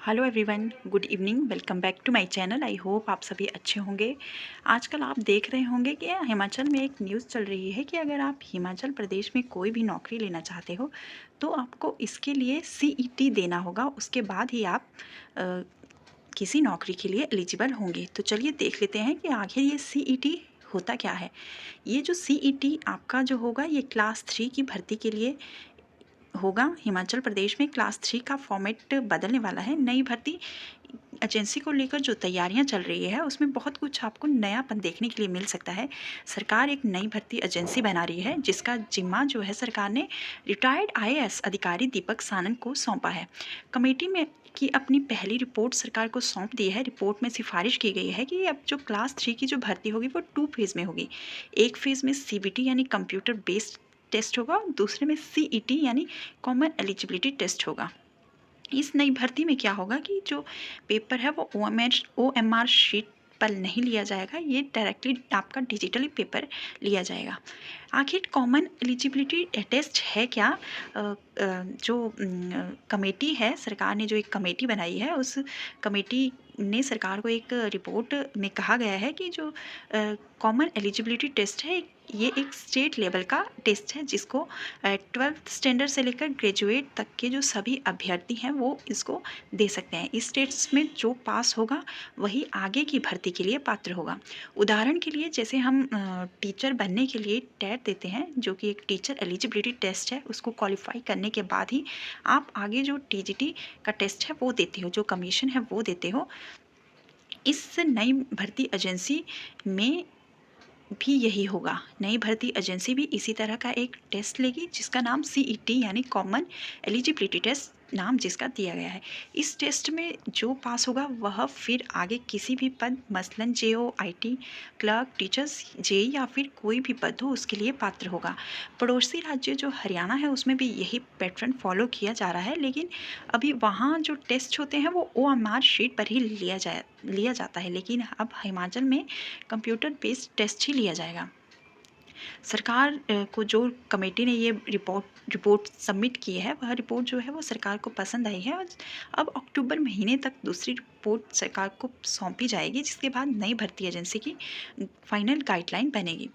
Hello everyone, good evening. Welcome back to my channel. I hope आप सभी अच्छे होंगे। आजकल आप देख रहे होंगे कि हिमाचल में एक न्यूज़ चल रही है कि अगर आप हिमाचल प्रदेश में कोई भी नौकरी लेना चाहते हो तो आपको इसके लिए सीईटी देना होगा। उसके बाद ही आप किसी नौकरी के लिए एलिजिबल होंगे। तो चलिए देख लेते हैं कि आखिर ये सीईटी होता क्या है। ये जो सीईटी आपका जो होगा ये क्लास 3 की भर्ती के लिए होगा। हिमाचल प्रदेश में क्लास 3 का फॉर्मेट बदलने वाला है। नई भर्ती एजेंसी को लेकर जो तैयारियां चल रही है उसमें बहुत कुछ आपको नयापन देखने के लिए मिल सकता है। सरकार एक नई भर्ती एजेंसी बना रही है जिसका जिम्मा जो है सरकार ने रिटायर्ड आईएएस अधिकारी दीपक सानन को सौंपा है। कमेटी में की अपनी पहली रिपोर्ट सरकार को सौंप दी है। रिपोर्ट में सिफारिश की गई है कि अब जो क्लास 3 की जो भर्ती होगी वो 2 फेज़ में होगी। एक फेज़ में सीबीटी यानी कंप्यूटर बेस्ड टेस्ट होगा, दूसरे में सीईटी यानी कॉमन एलिजिबिलिटी टेस्ट होगा। इस नई भर्ती में क्या होगा कि जो पेपर है वो ओएमआर शीट पर नहीं लिया जाएगा, ये डायरेक्टली आपका डिजिटली पेपर लिया जाएगा। आखिर कॉमन एलिजिबिलिटी टेस्ट है क्या? जो कमेटी है, सरकार ने जो एक कमेटी बनाई है उस कमेटी ने सरकार को एक रिपोर्ट में कहा गया है कि जो कॉमन एलिजिबिलिटी टेस्ट है ये एक स्टेट लेवल का टेस्ट है जिसको 12th स्टैंडर्ड से लेकर ग्रेजुएट तक के जो सभी अभ्यर्थी हैं वो इसको दे सकते हैं। इस टेस्ट में जो पास होगा वही आगे की भर्ती के लिए पात्र होगा। उदाहरण के लिए जैसे हम टीचर बनने के लिए टेट देते हैं जो कि एक टीचर एलिजिबिलिटी टेस्ट है, उसको क्वालिफाई करने के बाद ही आप आगे जो टीजीटी का टेस्ट है वो देते हो, जो कमीशन है वो देते हो। इस नई भर्ती एजेंसी में भी यही होगा। नई भर्ती एजेंसी भी इसी तरह का एक टेस्ट लेगी जिसका नाम सीईटी यानी कॉमन एलिजिबिलिटी टेस्ट नाम जिसका दिया गया है। इस टेस्ट में जो पास होगा वह फिर आगे किसी भी पद मसलन JO, IT, clerk, teachers, JE या फिर कोई भी पद हो उसके लिए पात्र होगा। पड़ोसी राज्य जो हरियाणा है उसमें भी यही पैटर्न फॉलो किया जा रहा है, लेकिन अभी वहाँ जो टेस्ट होते हैं वो ओएमआर शीट पर ही लिया जाता है, लेकिन अब हिमाचल में कंप्यूटर बेस्ड टेस्ट ही लिया जाएगा। सरकार को जो कमेटी ने ये रिपोर्ट सबमिट की है वह रिपोर्ट जो है वो सरकार को पसंद आई है और अब अक्टूबर महीने तक दूसरी रिपोर्ट सरकार को सौंपी जाएगी जिसके बाद नई भर्ती एजेंसी की फाइनल गाइडलाइन बनेगी।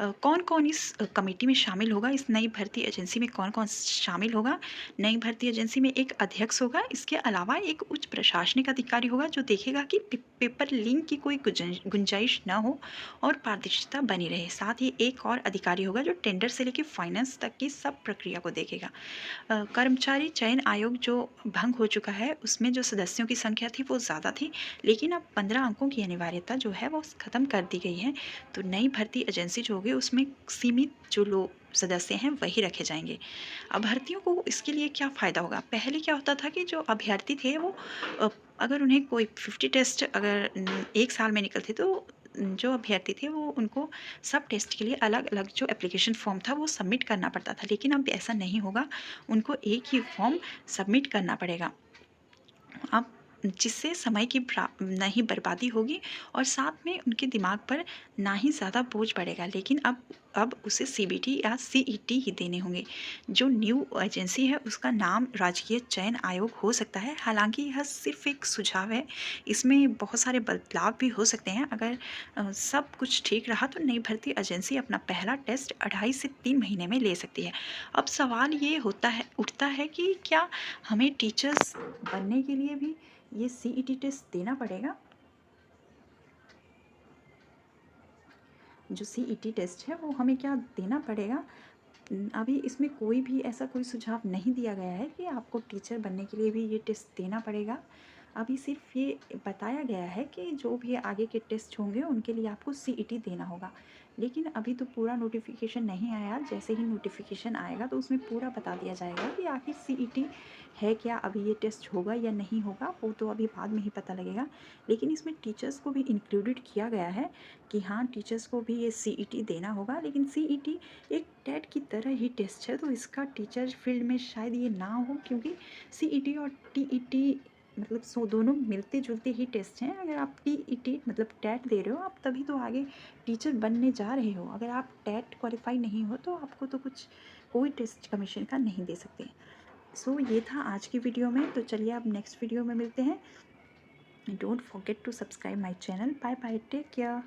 कौन कौन इस कमेटी में शामिल होगा, इस नई भर्ती एजेंसी में कौन कौन शामिल होगा? नई भर्ती एजेंसी में एक अध्यक्ष होगा, इसके अलावा एक उच्च प्रशासनिक अधिकारी होगा जो देखेगा कि पेपर लीक की कोई गुंजाइश न हो और पारदर्शिता बनी रहे। साथ ही एक और अधिकारी होगा जो टेंडर से लेकर फाइनेंस तक की सब प्रक्रिया को देखेगा। कर्मचारी चयन आयोग जो भंग हो चुका है उसमें जो सदस्यों की संख्या थी वो ज़्यादा थी, लेकिन अब 15 अंकों की अनिवार्यता जो है वो ख़त्म कर दी गई है। तो नई भर्ती एजेंसी जो होगी उसमें सीमित जो लोग सदस्य हैं वही रखे जाएंगे। अभ्यर्थियों को इसके लिए क्या फ़ायदा होगा? पहले क्या होता था कि जो अभ्यर्थी थे वो अगर उन्हें कोई 50 टेस्ट अगर एक साल में निकलते तो जो अभ्यर्थी थे वो उनको सब टेस्ट के लिए अलग अलग जो एप्लीकेशन फॉर्म था वो सबमिट करना पड़ता था, लेकिन अब ऐसा नहीं होगा, उनको एक ही फॉर्म सबमिट करना पड़ेगा। अब जिससे समय की नहीं बर्बादी होगी और साथ में उनके दिमाग पर ना ही ज़्यादा बोझ पड़ेगा, लेकिन अब उसे सीबीटी या सीईटी ही देने होंगे। जो न्यू एजेंसी है उसका नाम राजकीय चयन आयोग हो सकता है। हालांकि यह सिर्फ एक सुझाव है, इसमें बहुत सारे बदलाव भी हो सकते हैं। अगर सब कुछ ठीक रहा तो नई भर्ती एजेंसी अपना पहला टेस्ट 2.5 से 3 महीने में ले सकती है। अब सवाल ये उठता है कि क्या हमें टीचर्स बनने के लिए भी ये सीईटी टेस्ट देना पड़ेगा? जो सीईटी टेस्ट है वो हमें क्या देना पड़ेगा? अभी इसमें कोई भी ऐसा कोई सुझाव नहीं दिया गया है कि आपको टीचर बनने के लिए भी ये टेस्ट देना पड़ेगा। अभी सिर्फ ये बताया गया है कि जो भी आगे के टेस्ट होंगे उनके लिए आपको सीईटी देना होगा, लेकिन अभी तो पूरा नोटिफिकेशन नहीं आया। जैसे ही नोटिफिकेशन आएगा तो उसमें पूरा बता दिया जाएगा कि आखिर सीईटी है क्या, अभी ये टेस्ट होगा या नहीं होगा वो तो अभी बाद में ही पता लगेगा। लेकिन इसमें टीचर्स को भी इंक्लूडेड किया गया है कि हाँ, टीचर्स को भी ये सीईटी देना होगा, लेकिन सीईटी एक टेट की तरह ही टेस्ट है तो इसका टीचर फील्ड में शायद ये ना हो, क्योंकि सीईटी और टीईटी मतलब दोनों मिलते जुलते ही टेस्ट हैं। अगर आप टीईटी मतलब टेट दे रहे हो आप तभी तो आगे टीचर बनने जा रहे हो। अगर आप टेट क्वालिफाई नहीं हो तो आपको तो कोई टेस्ट कमीशन का नहीं दे सकते। सो ये था आज की वीडियो में। तो चलिए अब नेक्स्ट वीडियो में मिलते हैं। Don't forget to subscribe my channel. Bye bye, take care.